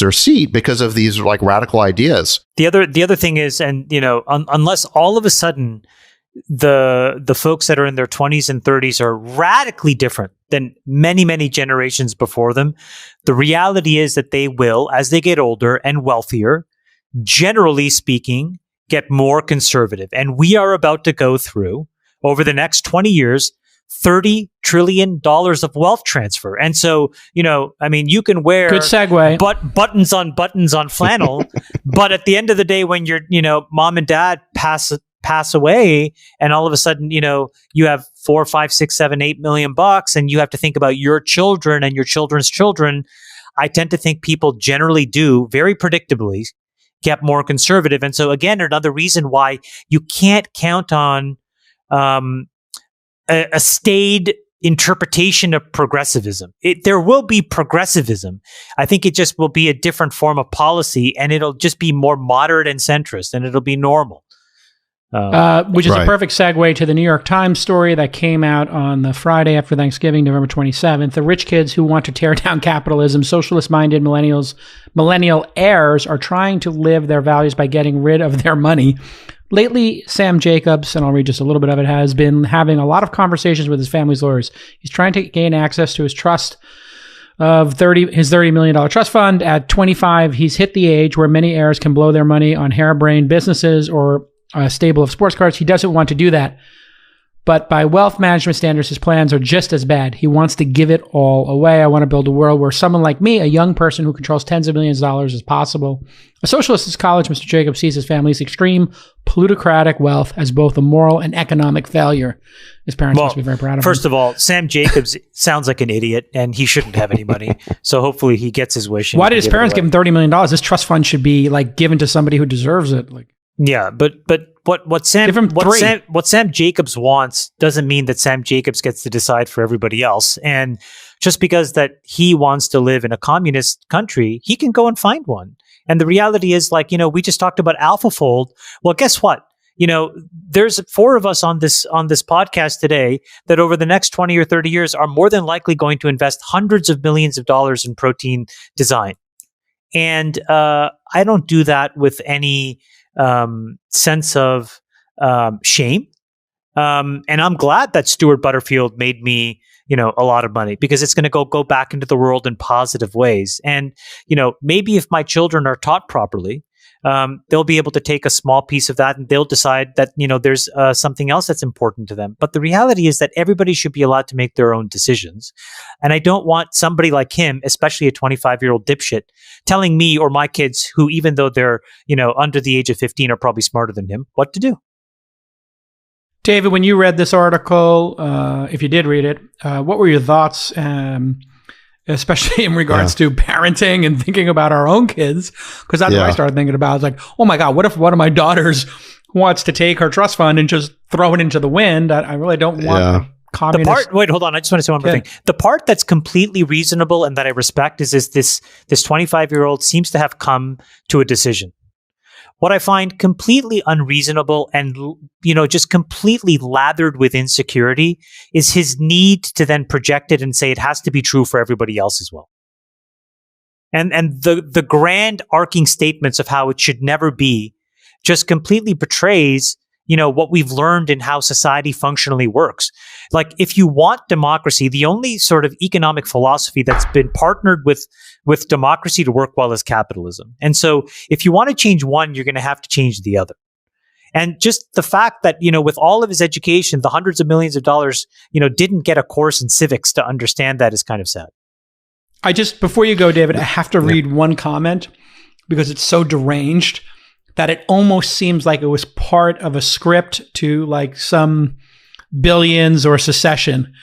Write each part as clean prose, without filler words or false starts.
their seat because of these like radical ideas. The other thing is, and unless all of a sudden the folks that are in their 20s and 30s are radically different than many generations before them, the reality is that they will, as they get older and wealthier, generally speaking, get more conservative. And we are about to go through, over the next 20 years, $30 trillion of wealth transfer. And so, you can wear good segue, buttons on flannel, but at the end of the day, when your, mom and dad pass away, and all of a sudden, you have $4, $5, $6, $7, $8 million, and you have to think about your children and your children's children. I tend to think people generally do very predictably get more conservative. And so again, another reason why you can't count on a staid interpretation of progressivism. There will be progressivism. I think it just will be a different form of policy, and it'll just be more moderate and centrist, and it'll be normal. Which is a perfect segue to the New York Times story that came out on the Friday after Thanksgiving, November 27th. The rich kids who want to tear down capitalism, socialist-minded millennial heirs are trying to live their values by getting rid of their money. Lately, Sam Jacobs, and I'll read just a little bit of it, has been having a lot of conversations with his family's lawyers. He's trying to gain access to his trust of his $30 million trust fund. At 25, he's hit the age where many heirs can blow their money on harebrained businesses or a stable of sports cars. He doesn't want to do that. But by wealth management standards, his plans are just as bad. He wants to give it all away. I want to build a world where someone like me, a young person who controls tens of millions of dollars, is possible. A socialist at college, Mr. Jacobs sees his family's extreme plutocratic wealth as both a moral and economic failure. His parents must be very proud of him. First of all, Sam Jacobs sounds like an idiot, and he shouldn't have any money. So hopefully he gets his wish. Why did his parents give him $30 million? This trust fund should be like given to somebody who deserves it. Yeah, but what Sam Jacobs wants doesn't mean that Sam Jacobs gets to decide for everybody else. And just because that he wants to live in a communist country, he can go and find one. And the reality is, we just talked about AlphaFold. Well, guess what? There's 4 of us on this podcast today that over the next 20 or 30 years are more than likely going to invest hundreds of millions of dollars in protein design. And I don't do that with any sense of shame. And I'm glad that Stuart Butterfield made me, a lot of money, because it's going to go back into the world in positive ways. And, maybe if my children are taught properly, they'll be able to take a small piece of that and they'll decide that, there's something else that's important to them. But the reality is that everybody should be allowed to make their own decisions. And I don't want somebody like him, especially a 25-year-old dipshit, telling me or my kids, who, even though they're, under the age of 15, are probably smarter than him, what to do. David, when you read this article, if you did read it, what were your thoughts, especially in regards to parenting and thinking about our own kids? Because that's what I started thinking about. It's like, oh my God, what if one of my daughters wants to take her trust fund and just throw it into the wind? I really don't want communist. Wait, hold on. I just want to say one more thing. The part that's completely reasonable and that I respect is this 25-year-old seems to have come to a decision. What I find completely unreasonable and, just completely lathered with insecurity is his need to then project it and say it has to be true for everybody else as well. And the grand arcing statements of how it should never be just completely betrays, what we've learned in how society functionally works. Like, if you want democracy, the only sort of economic philosophy that's been partnered with democracy to work well is capitalism. And so if you want to change one, you're going to have to change the other. And just the fact that, with all of his education, the hundreds of millions of dollars, didn't get a course in civics to understand that is kind of sad. Before you go, David, I have to read one comment because it's so deranged that it almost seems like it was part of a script to like some Billions or Secession.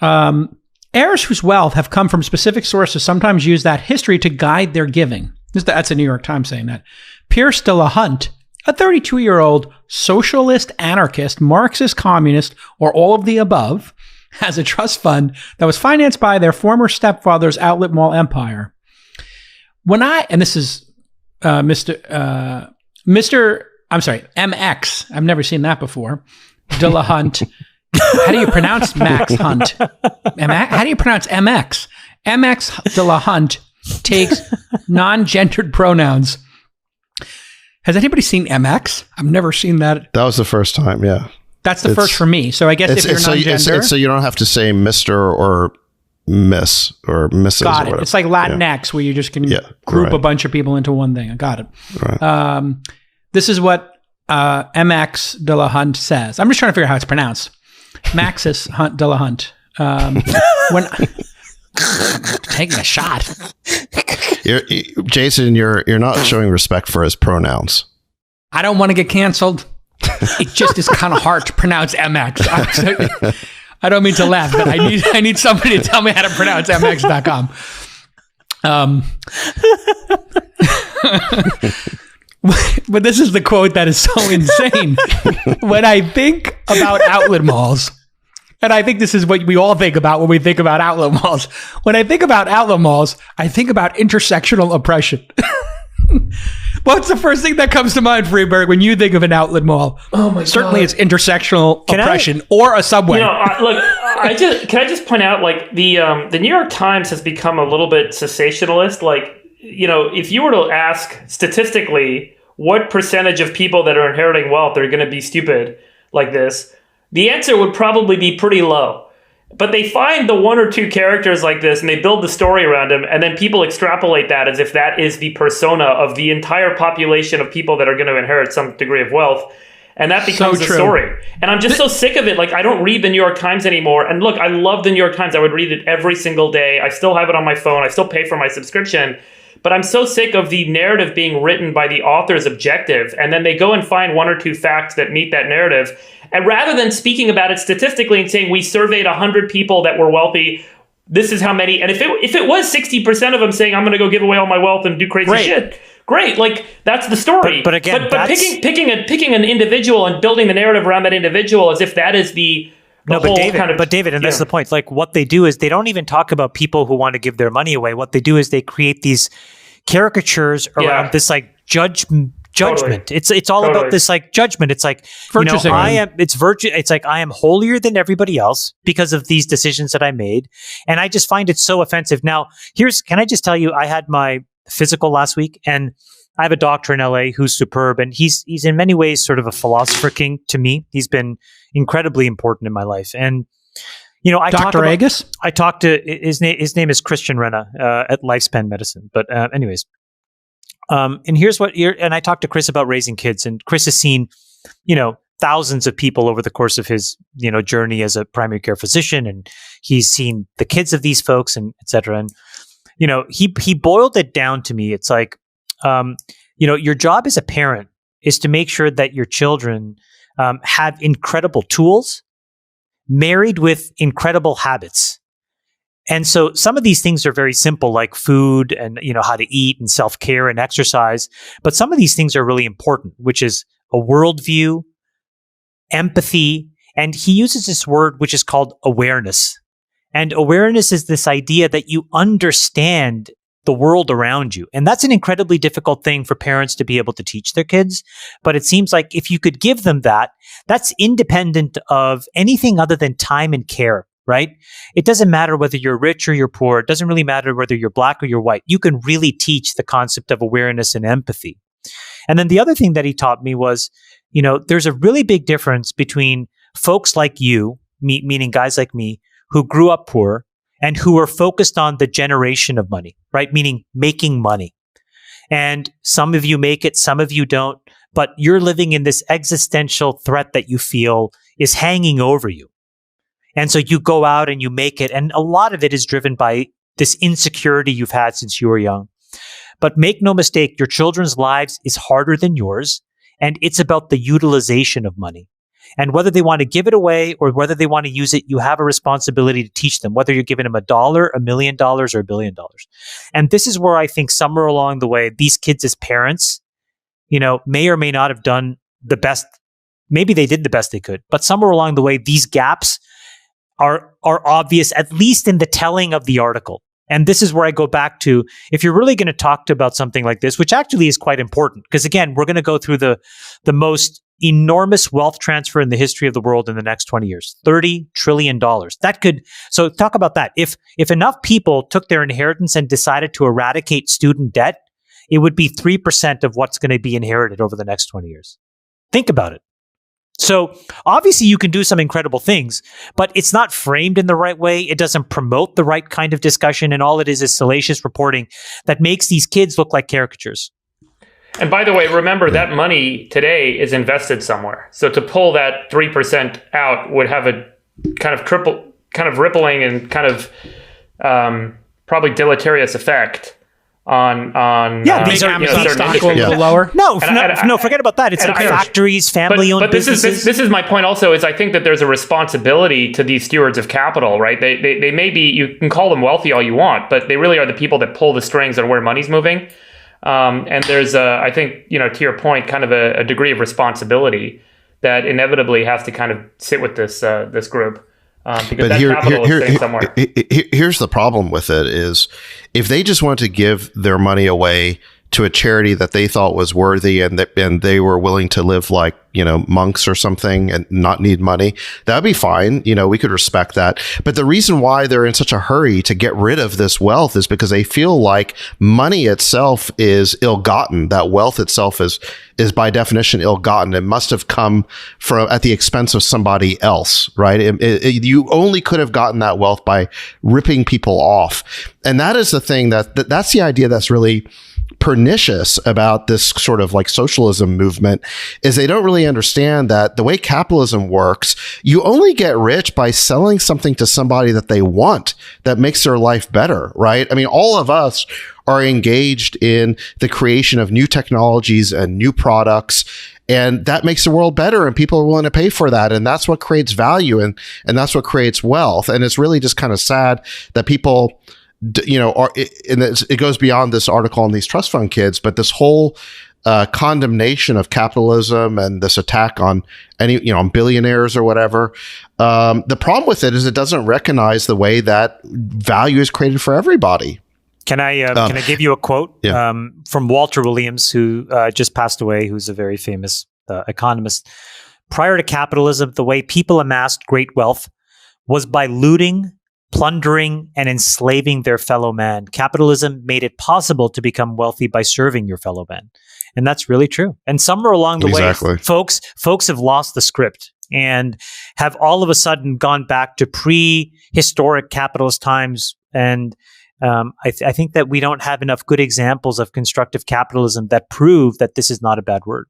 Heirs whose wealth have come from specific sources sometimes use that history to guide their giving. That's a New York Times saying that. Pierce de la Hunt, a 32-year-old socialist, anarchist, Marxist, communist, or all of the above, has a trust fund that was financed by their former stepfather's outlet mall empire. This is MX. I've never seen that before. De la Hunt. How do you pronounce Max Hunt? How do you pronounce MX? MX de la Hunt takes non-gendered pronouns. Has anybody seen MX? I've never seen that. That was the first time, yeah. That's the first for me. So I guess if you're non-gender... So you don't have to say Mr. or Miss or Mrs. Got or whatever. It's like Latinx where you just can group a bunch of people into one thing. I got it. Right. This is what MX de la Hunt says. I'm just trying to figure out how it's pronounced. Maxis Hunt de la Hunt. When taking a shot. Jason, you're not showing respect for his pronouns. I don't want to get canceled. It just is kind of hard to pronounce MX. I don't mean to laugh, but I need somebody to tell me how to pronounce MX.com. But this is the quote that is so insane. When I think about outlet malls, and I think this is what we all think about when we think about outlet malls. When I think about outlet malls, I think about intersectional oppression. What's the first thing that comes to mind, Friedberg, when you think of an outlet mall? Oh my God. Certainly it's intersectional oppression or a subway. Can I just point out, like, the New York Times has become a little bit cessationalist. Like, if you were to ask statistically what percentage of people that are inheriting wealth are going to be stupid like this, the answer would probably be pretty low. But they find the one or two characters like this and they build the story around them, and then people extrapolate that as if that is the persona of the entire population of people that are going to inherit some degree of wealth. And that becomes the story. And I'm just so sick of it. Like, I don't read the New York Times anymore. And look, I love the New York Times. I would read it every single day. I still have it on my phone. I still pay for my subscription. But I'm so sick of the narrative being written by the author's objective. And then they go and find one or two facts that meet that narrative. And rather than speaking about it statistically and saying, we surveyed 100 people that were wealthy, this is how many. And if it was 60% of them saying, I'm going to go give away all my wealth and do crazy shit, great. Like, that's the story. But again, but picking an individual and building the narrative around that individual as if that is the whole kind of... But David, and that's the point. Like, what they do is they don't even talk about people who want to give their money away. What they do is they create these caricatures around this, like, judgment. Totally. It's all about this, like, judgment. It's like, it's like I am holier than everybody else because of these decisions that I made. And I just find it so offensive. Now, can I just tell you, I had my physical last week, and I have a doctor in LA who's superb, and he's in many ways sort of a philosopher king to me. He's been incredibly important in my life. And Dr. Agus? I talked to his name is Christian Renna at Lifespan Medicine. But anyways, and and I talked to Chris about raising kids, and Chris has seen, thousands of people over the course of his, journey as a primary care physician, and he's seen the kids of these folks, and et cetera. And, he boiled it down to me. It's like, your job as a parent is to make sure that your children have incredible tools married with incredible habits. And so some of these things are very simple, like food and, how to eat and self-care and exercise. But some of these things are really important, which is a worldview, empathy, and he uses this word, which is called awareness. And awareness is this idea that you understand the world around you. And that's an incredibly difficult thing for parents to be able to teach their kids. But it seems like if you could give them that, that's independent of anything other than time and care, right? It doesn't matter whether you're rich or you're poor. It doesn't really matter whether you're black or you're white. You can really teach the concept of awareness and empathy. And then the other thing that he taught me was, there's a really big difference between folks like you, meaning guys like me, who grew up poor, and who are focused on the generation of money, right? Meaning making money. And some of you make it, some of you don't, but you're living in this existential threat that you feel is hanging over you. And so you go out and you make it. And a lot of it is driven by this insecurity you've had since you were young. But make no mistake, your children's lives is harder than yours. And it's about the utilization of money. And whether they want to give it away or whether they want to use it, you have a responsibility to teach them, whether you're giving them $1, $1 million, or $1 billion. And this is where I think somewhere along the way, these kids as parents, may or may not have done the best. Maybe they did the best they could, but somewhere along the way, these gaps are obvious, at least in the telling of the article. And this is where I go back to, if you're really going to talk about something like this, which actually is quite important, because again, we're going to go through the most enormous wealth transfer in the history of the world in the next 20 years. $30 trillion. So talk about that. If enough people took their inheritance and decided to eradicate student debt, it would be 3% of what's going to be inherited over the next 20 years. Think about it. So obviously you can do some incredible things, but it's not framed in the right way. It doesn't promote the right kind of discussion. And all it is salacious reporting that makes these kids look like caricatures. And by the way, remember that money today is invested somewhere. So to pull that 3% out would have a kind of rippling and kind of probably deleterious effect on these are certain stock a little lower. No, forget about that. It's like factories, family-owned businesses. This is my point. Also, is I think that there's a responsibility to these stewards of capital, right? They may be, you can call them wealthy all you want, but they really are the people that pull the strings on where money's moving. And there's I think, to your point, kind of a degree of responsibility that inevitably has to kind of sit with this group. Because that capital is sitting somewhere. Here's the problem with it is if they just want to give their money away to a charity that they thought was worthy and they were willing to live like, monks or something and not need money, that'd be fine. We could respect that. But the reason why they're in such a hurry to get rid of this wealth is because they feel like money itself is ill-gotten. That wealth itself is by definition ill-gotten. It must have come from at the expense of somebody else, right? You only could have gotten that wealth by ripping people off. And that is the thing that's the idea that's really pernicious about this sort of like socialism movement is they don't really understand that the way capitalism works, you only get rich by selling something to somebody that they want that makes their life better, right? I mean, all of us are engaged in the creation of new technologies and new products, and that makes the world better, and people are willing to pay for that, and that's what creates value, and that's what creates wealth. And it's really just kind of sad that people it goes beyond this article on these trust fund kids, but this whole condemnation of capitalism and this attack on on billionaires or whatever. The problem with it is it doesn't recognize the way that value is created for everybody. Can I give you a quote from Walter Williams, who just passed away, who's a very famous economist? Prior to capitalism, the way people amassed great wealth was by looting, plundering, and enslaving their fellow man. Capitalism made it possible to become wealthy by serving your fellow man. And that's really true. And somewhere along the way, folks have lost the script and have all of a sudden gone back to prehistoric capitalist times. And I think that we don't have enough good examples of constructive capitalism that prove that this is not a bad word.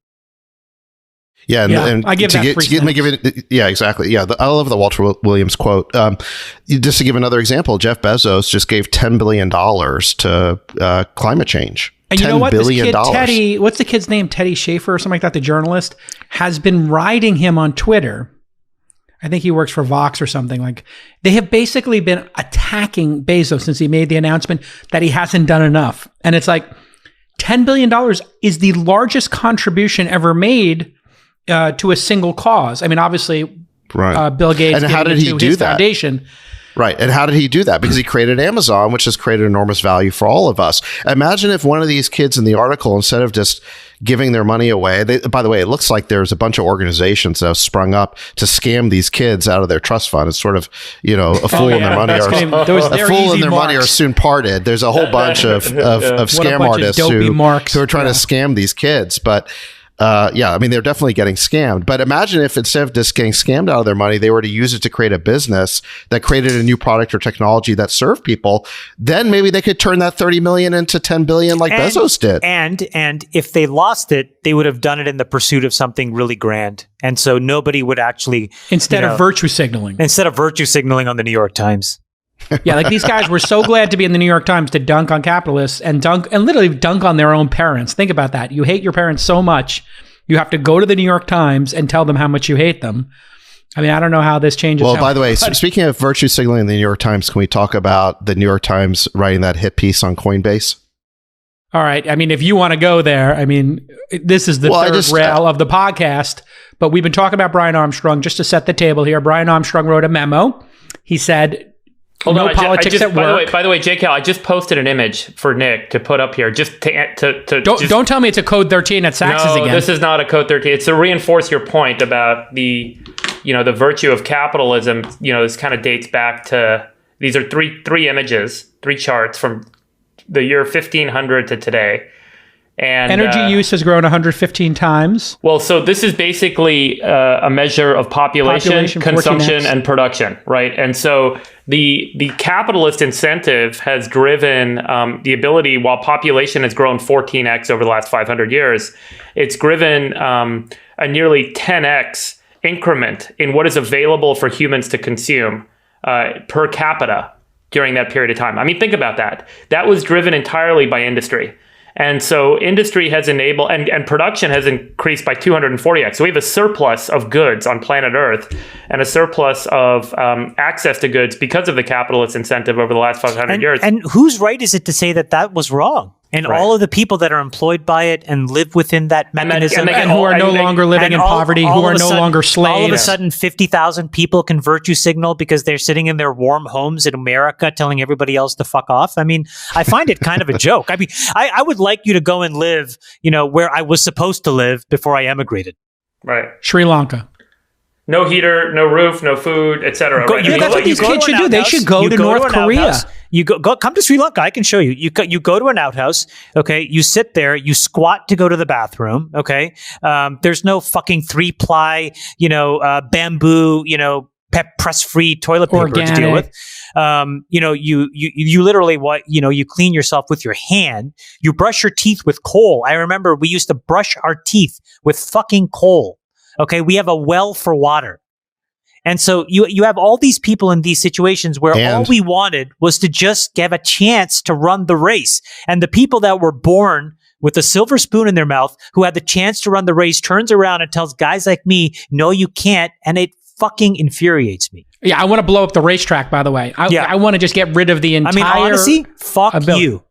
Yeah, and I give that exactly. Yeah, I love the Walter Williams quote. Just to give another example, Jeff Bezos just gave $10 billion to climate change. And you know what? This kid, Teddy, what's the kid's name? Teddy Schaefer or something like that, the journalist, has been riding him on Twitter. I think he works for Vox or something. Like, they have basically been attacking Bezos since he made the announcement that he hasn't done enough. And it's like, $10 billion is the largest contribution ever made to a single cause. I mean, obviously, Bill Gates and how did he do that? Foundation. Right. And how did he do that? Because he created Amazon, which has created enormous value for all of us. Imagine if one of these kids in the article, instead of just giving their money away, by the way, it looks like there's a bunch of organizations that have sprung up to scam these kids out of their trust fund. It's sort of, a fool and their money money are soon parted. There's a whole bunch of scam artists who are trying to scam these kids. But I mean, they're definitely getting scammed. But imagine if instead of just getting scammed out of their money, they were to use it to create a business that created a new product or technology that served people. Then maybe they could turn that 30 million into 10 billion like Bezos did. And if they lost it, they would have done it in the pursuit of something really grand. And so nobody would actually... Instead of virtue signaling on the New York Times. Yeah, like these guys were so glad to be in the New York Times to dunk on capitalists and literally dunk on their own parents. Think about that. You hate your parents so much, you have to go to the New York Times and tell them how much you hate them. I mean, I don't know how this changes. Well, by the way, speaking of virtue signaling in the New York Times, can we talk about the New York Times writing that hit piece on Coinbase? All right. I mean, if you want to go there, I mean, this is the third rail of the podcast, but we've been talking about Brian Armstrong. Just to set the table here, Brian Armstrong wrote a memo. He said... politics at work. By the way, JK, I just posted an image for Nick to put up here. Don't tell me it's a code 13 at Sacks again. No, this is not a code 13. It's to reinforce your point about the virtue of capitalism. This kind of dates back to, these are three images, three charts from the year 1500 to today. And energy use has grown 115 times. Well, so this is basically a measure of population consumption, 14x. And production, right? And so the capitalist incentive has driven the ability, while population has grown 14x over the last 500 years, it's driven a nearly 10x increment in what is available for humans to consume per capita during that period of time. I mean, think about that. That was driven entirely by industry. And so industry has enabled, and production has increased by 240x. So we have a surplus of goods on planet Earth and a surplus of access to goods because of the capitalist incentive over the last 500 years. And whose right is it to say that was wrong? And right. All of the people that are employed by it and live within that mechanism and who are no longer living in poverty, who are no longer slaves. All of a sudden, 50,000 people can virtue signal because they're sitting in their warm homes in America telling everybody else to fuck off. I mean, I find it kind of a joke. I mean, I would like you to go and live, where I was supposed to live before I emigrated. Right. Sri Lanka. No heater, no roof, no food, etc. Right? That's what these kids should do. They should go to North Korea. You go come to Sri Lanka. I can show you. You go to an outhouse. Okay. You sit there. You squat to go to the bathroom. Okay. There's no fucking 3-ply, bamboo, press-free toilet paper to deal with. You literally you clean yourself with your hand. You brush your teeth with coal. I remember we used to brush our teeth with fucking coal. Okay, we have a well for water. And so you have all these people in these situations where all we wanted was to just give a chance to run the race. And the people that were born with a silver spoon in their mouth, who had the chance to run the race, turns around and tells guys like me, no, you can't. And it fucking infuriates me. Yeah, I want to blow up the racetrack, by the way. I want to just get rid of the entire... I mean, honestly, fuck you.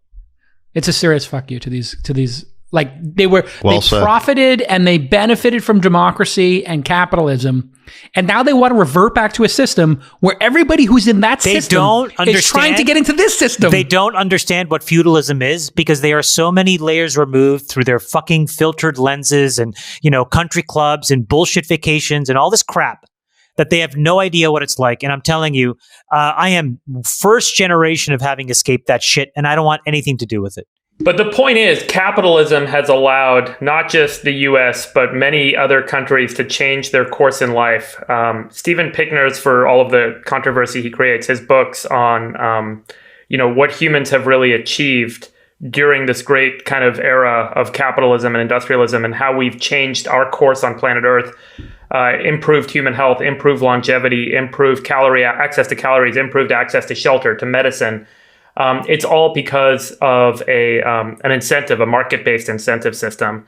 It's a serious fuck you to these. Like they profited and they benefited from democracy and capitalism, and now they want to revert back to a system where everybody who's in that system is trying to get into this system. They don't understand what feudalism is because they are so many layers removed through their fucking filtered lenses and country clubs and bullshit vacations and all this crap that they have no idea what it's like. And I'm telling you, I am first generation of having escaped that shit, and I don't want anything to do with it. But the point is, capitalism has allowed not just the U.S., but many other countries to change their course in life. Steven Pinker's, for all of the controversy he creates, his books on, what humans have really achieved during this great kind of era of capitalism and industrialism and how we've changed our course on planet Earth, improved human health, improved longevity, improved access to calories, improved access to shelter, to medicine. It's all because of an incentive, a market-based incentive system.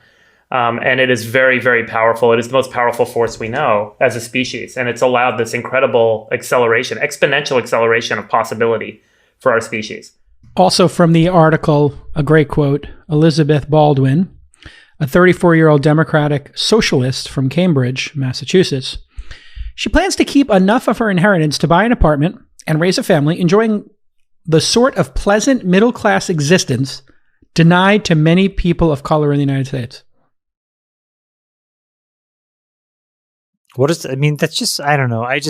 And it is very, very powerful. It is the most powerful force we know as a species. And it's allowed this incredible acceleration, exponential acceleration of possibility for our species. Also from the article, a great quote, Elizabeth Baldwin, a 34-year-old Democratic socialist from Cambridge, Massachusetts. She plans to keep enough of her inheritance to buy an apartment and raise a family, enjoying the sort of pleasant middle-class existence denied to many people of color in the United States. That's just, I don't know. I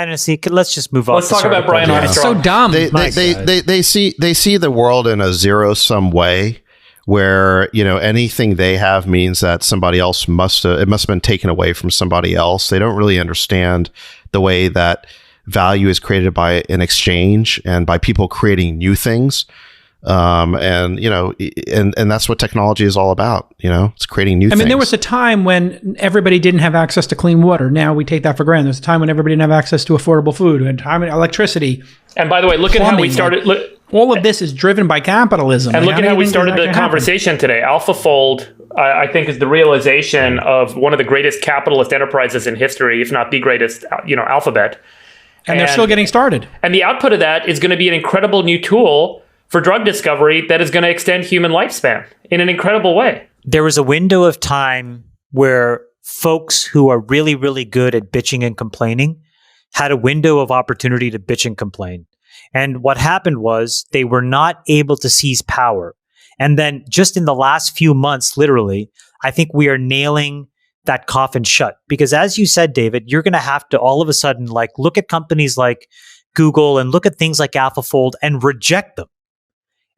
honestly, let's just move on. Let's talk about Brian Armstrong. So dumb. They see the world in a zero-sum way where, anything they have means that somebody else must have been taken away from somebody else. They don't really understand the way that value is created by an exchange and by people creating new things. And that's what technology is all about. It's creating new things. There was a time when everybody didn't have access to clean water. Now we take that for granted. There's a time when everybody didn't have access to affordable food and electricity. And by the way, look at how we started. All of this is driven by capitalism. And look at how we started the conversation today. AlphaFold, I think, is the realization of one of the greatest capitalist enterprises in history, if not the greatest, Alphabet. And they're still getting started. And the output of that is going to be an incredible new tool for drug discovery that is going to extend human lifespan in an incredible way. There was a window of time where folks who are really, really good at bitching and complaining had a window of opportunity to bitch and complain. And what happened was they were not able to seize power. And then just in the last few months, literally, I think we are nailing that coffin shut. Because as you said, David, you're going to have to all of a sudden like look at companies like Google and look at things like AlphaFold and reject them.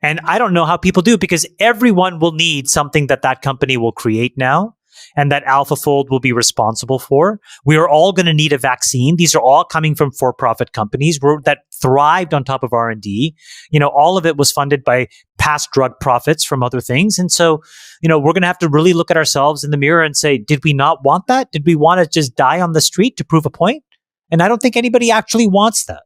And I don't know how people do, because everyone will need something that company will create now and that AlphaFold will be responsible for. We are all going to need a vaccine. These are all coming from for-profit companies that thrived on top of R&D. All of it was funded by past drug profits from other things. And so, we're going to have to really look at ourselves in the mirror and say, did we not want that? Did we want to just die on the street to prove a point? And I don't think anybody actually wants that.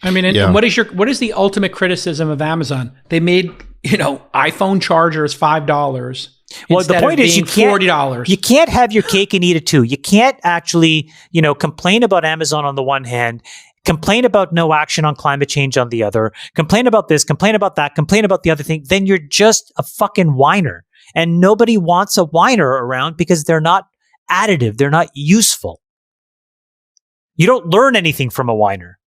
I mean, and what is the ultimate criticism of Amazon? They made, iPhone chargers $5. Well, the point is $40. You can't have your cake and eat it too. You can't actually, complain about Amazon on the one hand, complain about no action on climate change on the other, complain about this, complain about that, complain about the other thing. Then you're just a fucking whiner. And nobody wants a whiner around because they're not additive. They're not useful. You don't learn anything from a whiner.